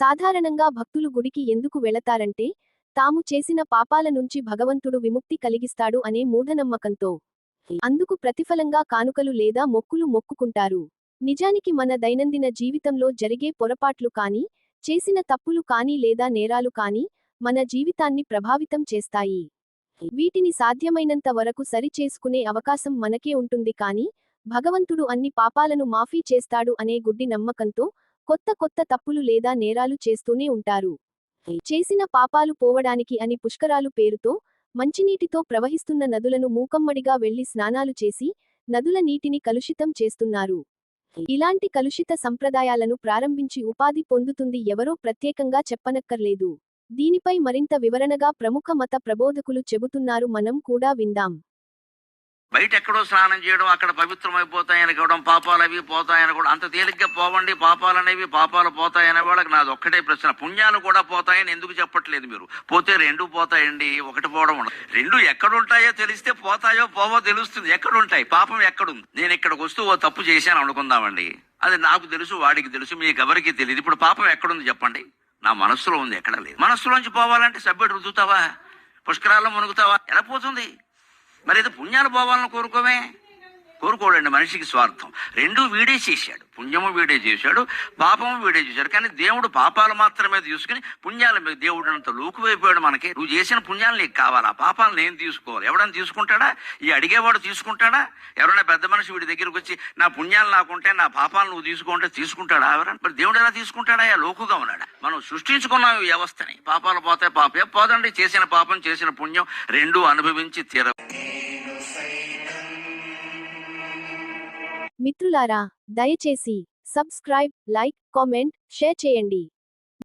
సాధారణంగా భక్తులు గుడికి ఎందుకు వెళతారంటే, తాము చేసిన పాపాల నుంచి భగవంతుడు విముక్తి కలిగిస్తాడు అనే మూఢనమ్మకంతో. అందుకు ప్రతిఫలంగా కానుకలు లేదా మొక్కులు మొక్కుకుంటారు. నిజానికి మన దైనందిన జీవితంలో జరిగే పొరపాట్లు కానీ, చేసిన తప్పులు కానీ లేదా నేరాలు కానీ, మన జీవితాన్ని ప్రభావితం చేస్తాయి. వీటిని సాధ్యమైనంత వరకు సరిచేసుకునే అవకాశం మనకే ఉంటుంది కానీ, భగవంతుడు అన్ని పాపాలను మాఫీ చేస్తాడు అనే గుడ్డి నమ్మకంతో, కొత్త కొత్త తప్పులు లేదా నేరాలు చేస్తూనే ఉంటారు. చేసిన పాపాలు పోవడానికి అని పుష్కరాలు పేరుతో, మంచినీటితో ప్రవహిస్తున్న నదులను మూకమ్మడిగా వెళ్లి స్నానాలు చేసి, నదుల నీటిని కలుషితం చేస్తున్నారు. ఇలాంటి కలుషిత సంప్రదాయాలను ప్రారంభించి ఉపాధి పొందుతుంది ఎవరో ప్రత్యేకంగా చెప్పనక్కర్లేదు. దీనిపై మరింత వివరణగా ప్రముఖ మత ప్రబోధకులు చెబుతున్నారు, మనం కూడా విందాం. బయట ఎక్కడో స్నానం చేయడం, అక్కడ పవిత్రమైపోతాయనుకోవడం, పాపాలు అవి పోతాయనుకోవడం, అంత తేలిగ్గా పోవండి పాపాలు అనేవి, పాపాలు పోతాయనే వాళ్ళకి నాది ఒక్కటే ప్రశ్న, పుణ్యాలు కూడా పోతాయని ఎందుకు చెప్పట్లేదు మీరు? పోతే రెండు పోతాయండి, ఒకటి పోవడం ఉండదు. రెండు ఎక్కడుంటాయో తెలిస్తే పోతాయో పోవో తెలుస్తుంది. ఎక్కడుంటాయి? పాపం ఎక్కడుంది? నేను ఇక్కడికి వస్తూ ఓ తప్పు చేశాను అనుకుందామండి, అది నాకు తెలుసు, వాడికి తెలుసు, మీకు ఎవరికి తెలియదు. ఇప్పుడు పాపం ఎక్కడుంది చెప్పండి? నా మనస్సులో ఉంది, ఎక్కడ లేదు. మనస్సులోంచి పోవాలంటే సబ్బెడు రుద్దుతావా? పుష్కరాల్లో మునుగుతావా? ఎలా పోతుంది? మరి ఇది పుణ్యాలు పోవాలని కోరుకోడండి. మనిషికి స్వార్థం. రెండూ వీడే చేశాడు. పుణ్యము వీడే చేశాడు, పాపము వీడే చేశాడు. కానీ దేవుడు పాపాలు మాత్రమే తీసుకుని పుణ్యాల మీద దేవుడు అంత లోకువైపోయాడు మనకి. నువ్వు చేసిన పుణ్యాలు నీకు కావాలా? పాపాలు నేను తీసుకోవాలి. ఎవడన్నా తీసుకుంటాడా? ఈ అడిగేవాడు తీసుకుంటాడా? ఎవరైనా పెద్ద మనిషి వీడి దగ్గరకు వచ్చి నా పుణ్యాలు నాకుంటే నా పాపాలు నువ్వు తీసుకుంటే తీసుకుంటాడా? ఎవరైనా? మరి దేవుడు ఎలా తీసుకుంటాడా? లోకుగా ఉన్నాడా? మనం సృష్టించుకున్నాం ఈ వ్యవస్థని. పాపాలు పోతే పాపే పోదండి, చేసిన పాపం చేసిన పుణ్యం రెండూ అనుభవించి తీర. మిత్రులారా, దయచేసి సబ్స్క్రైబ్, లైక్, కామెంట్, షేర్ చేయండి.